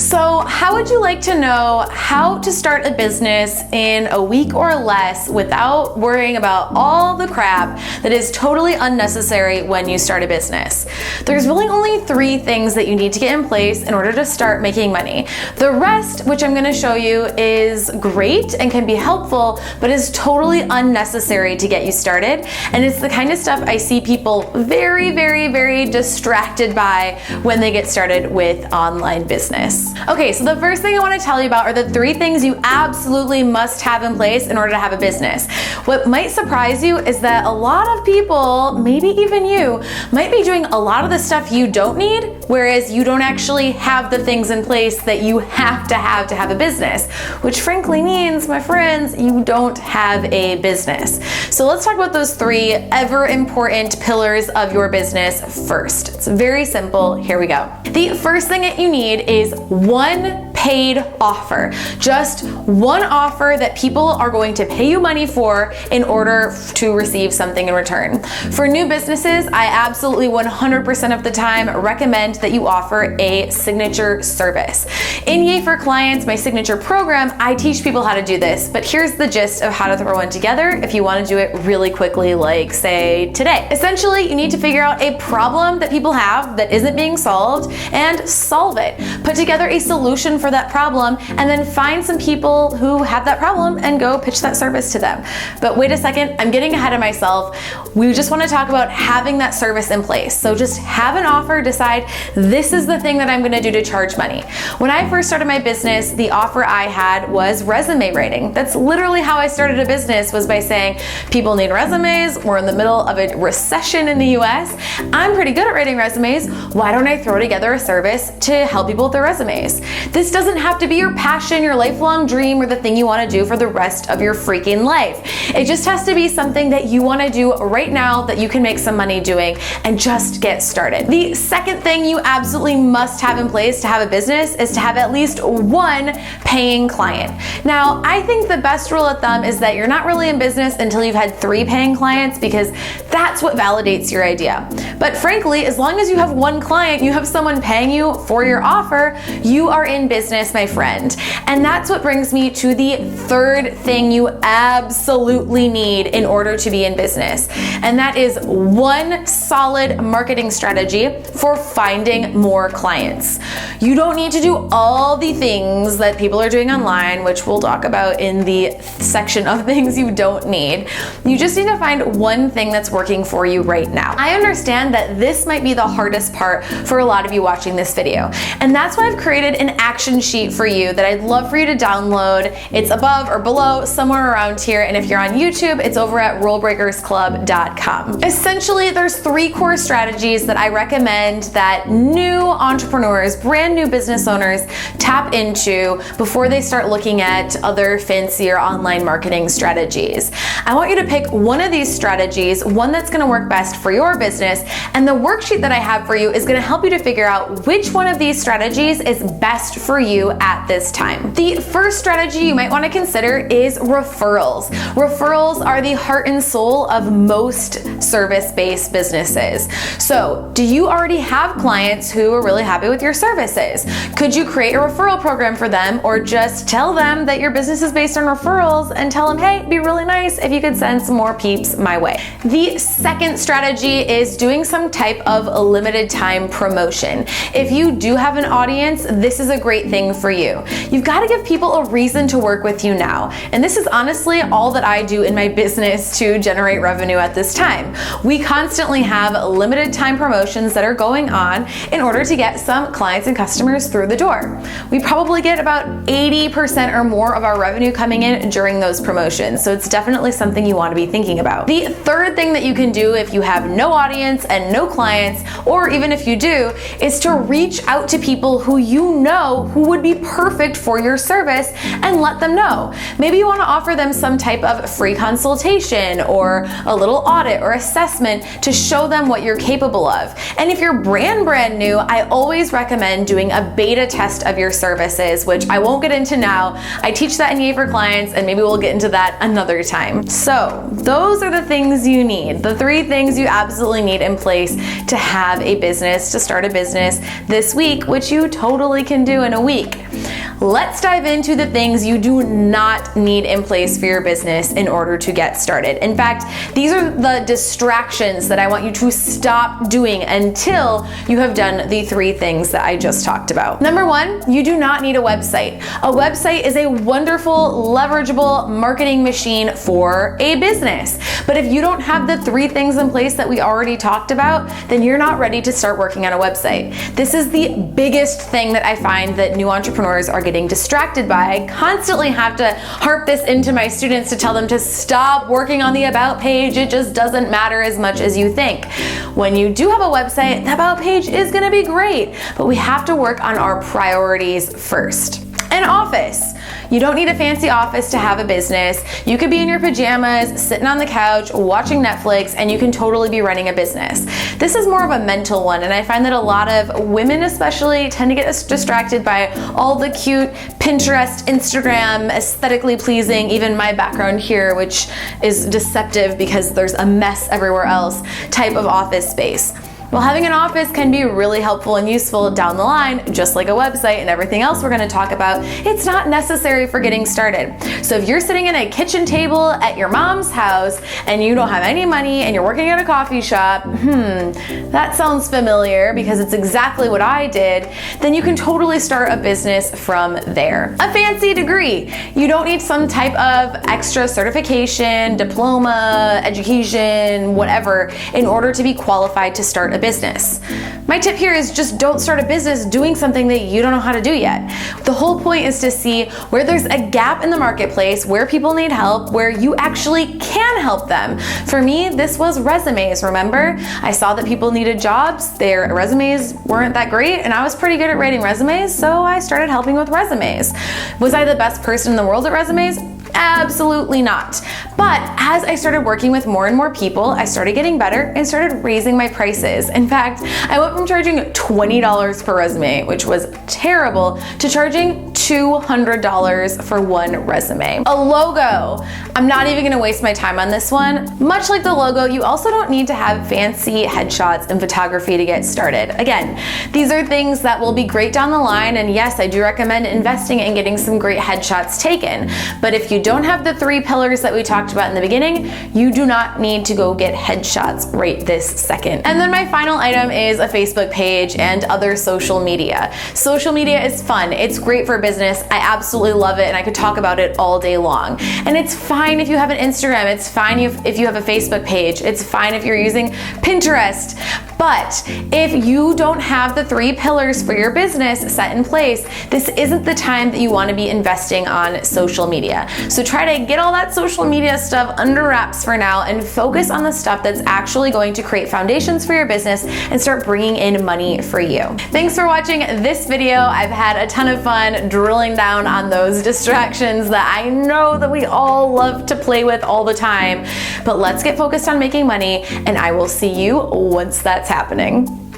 So how would you like to know how to start a business in a week or less without worrying about all the crap that is totally unnecessary when you start a business? There's really only 3 things that you need to get in place in order to start making money. The rest, which I'm going to show you, is great and can be helpful, but is totally unnecessary to get you started. And it's the kind of stuff I see people very, very, very distracted by when they get started with online business. Okay, so the first thing I want to tell you about are the 3 things you absolutely must have in place in order to have a business. What might surprise you is that a lot of people, maybe even you, might be doing a lot of the stuff you don't need, whereas you don't actually have the things in place that you have to have a business, which frankly means, my friends, you don't have a business. So let's talk about those 3 ever important pillars of your business first. It's very simple. Here we go. The first thing that you need is one paid offer. Just one offer that people are going to pay you money for in order to receive something in return. For new businesses, I absolutely 100% of the time recommend that you offer a signature service. In Yay for Clients, my signature program, I teach people how to do this, but here's the gist of how to throw one together if you want to do it really quickly, like say today. Essentially, you need to figure out a problem that people have that isn't being solved and solve it. Put together a solution for that problem and then find some people who have that problem and go pitch that service to them. But wait a second, I'm getting ahead of myself. We just want to talk about having that service in place. So just have an offer, decide this is the thing that I'm going to do to charge money. When I first started my business, the offer I had was resume writing. That's literally how I started a business, was by saying people need resumes. We're in the middle of a recession in the US. I'm pretty good at writing resumes. Why don't I throw together a service to help people with their resumes? This doesn't have to be your passion, your lifelong dream, or the thing you want to do for the rest of your freaking life. It just has to be something that you want to do right now that you can make some money doing and just get started. The second thing you absolutely must have in place to have a business is to have at least one paying client. Now, I think the best rule of thumb is that you're not really in business until you've had 3 paying clients, because that's what validates your idea. But frankly, as long as you have 1 client, you have someone paying you for your offer, you are in business, my friend. And that's what brings me to the 3rd thing you absolutely need in order to be in business. And that is one solid marketing strategy for finding more clients. You don't need to do all the things that people are doing online, which we'll talk about in the section of things you don't need. You just need to find one thing that's working for you right now. I understand that this might be the hardest part for a lot of you watching this video. And that's why I've created an action sheet for you that I'd love for you to download. It's above or below, somewhere around here. And if you're on YouTube, it's over at rulebreakersclub.com. Essentially, there's 3 core strategies that I recommend that new entrepreneurs, brand new business owners, tap into before they start looking at other fancier online marketing strategies. I want you to pick one of these strategies, one that's going to work best for your business, and the worksheet that I have for you is going to help you to figure out which one of these strategies is best for you at this time. The first strategy you might want to consider is referrals. Referrals are the heart and soul of most service-based businesses. So, do you already have clients who are really happy with your services? Could you create a referral program for them, or just tell them that your business is based on referrals and tell them, hey, it'd be really nice if you could send some more peeps my way. The second strategy is doing some type of a limited time promotion. If you do have an audience, this is a great thing for you. You've got to give people a reason to work with you now. And this is honestly all that I do in my business to generate revenue at this time. We constantly have limited time promotions that are going on in order to get some clients and customers through the door. We probably get about 80% or more of our revenue coming in during those promotions. So it's definitely something you want to be thinking about. The third thing that you can do if you have no audience and no clients, or even if you do, is to reach out to people who you know who would be perfect for your service and let them know. Maybe you want to offer them some type of free consultation or a little audit or assessment to show them what you're capable of. And if you're brand new, I always recommend doing a beta test of your services, which I won't get into now. I teach that in Yay for Clients, and maybe we'll get into that another time. So those are the things you need, the 3 things you absolutely need in place to have a business, to start a business this week, which you totally can do in a week. week. Let's dive into the things you do not need in place for your business in order to get started. In fact, these are the distractions that I want you to stop doing until you have done the 3 things that I just talked about. Number 1, you do not need a website. A website is a wonderful, leverageable marketing machine for a business. But if you don't have the 3 things in place that we already talked about, then you're not ready to start working on a website. This is the biggest thing that I find that new entrepreneurs are getting distracted by. I constantly have to harp this into my students to tell them to stop working on the About page. It just doesn't matter as much as you think. When you do have a website, the About page is gonna be great, but we have to work on our priorities first. An office. You don't need a fancy office to have a business. You could be in your pajamas, sitting on the couch, watching Netflix, and you can totally be running a business. This is more of a mental one, and I find that a lot of women especially tend to get distracted by all the cute Pinterest, Instagram, aesthetically pleasing, even my background here, which is deceptive because there's a mess everywhere else, type of office space. Well, having an office can be really helpful and useful down the line, just like a website and everything else we're gonna talk about. It's not necessary for getting started. So if you're sitting at a kitchen table at your mom's house and you don't have any money and you're working at a coffee shop, that sounds familiar because it's exactly what I did, then you can totally start a business from there. A fancy degree. You don't need some type of extra certification, diploma, education, whatever, in order to be qualified to start a business. My tip here is just don't start a business doing something that you don't know how to do yet. The whole point is to see where there's a gap in the marketplace, where people need help, where you actually can help them. For me, this was resumes, remember? I saw that people needed jobs, their resumes weren't that great, and I was pretty good at writing resumes, so I started helping with resumes. Was I the best person in the world at resumes? Absolutely not. But as I started working with more and more people, I started getting better and started raising my prices. In fact, I went from charging $20 per resume, which was terrible, to charging $200 for one resume. A logo. I'm not even gonna waste my time on this one. Much like the logo, you also don't need to have fancy headshots and photography to get started. Again, these are things that will be great down the line, and yes, I do recommend investing in getting some great headshots taken. But if you don't have the 3 pillars that we talked about in the beginning, you do not need to go get headshots right this second. And then my final item is a Facebook page and other social media. Social media is fun. It's great for business. I absolutely love it, and I could talk about it all day long. And it's fine if you have an Instagram. It's fine if you have a Facebook page. It's fine if you're using Pinterest. But if you don't have the 3 pillars for your business set in place, this isn't the time that you want to be investing on social media. So try to get all that social media stuff under wraps for now and focus on the stuff that's actually going to create foundations for your business and start bringing in money for you. Thanks for watching this video. I've had a ton of fun drilling down on those distractions that I know that we all love to play with all the time. But let's get focused on making money, and I will see you once that's happening.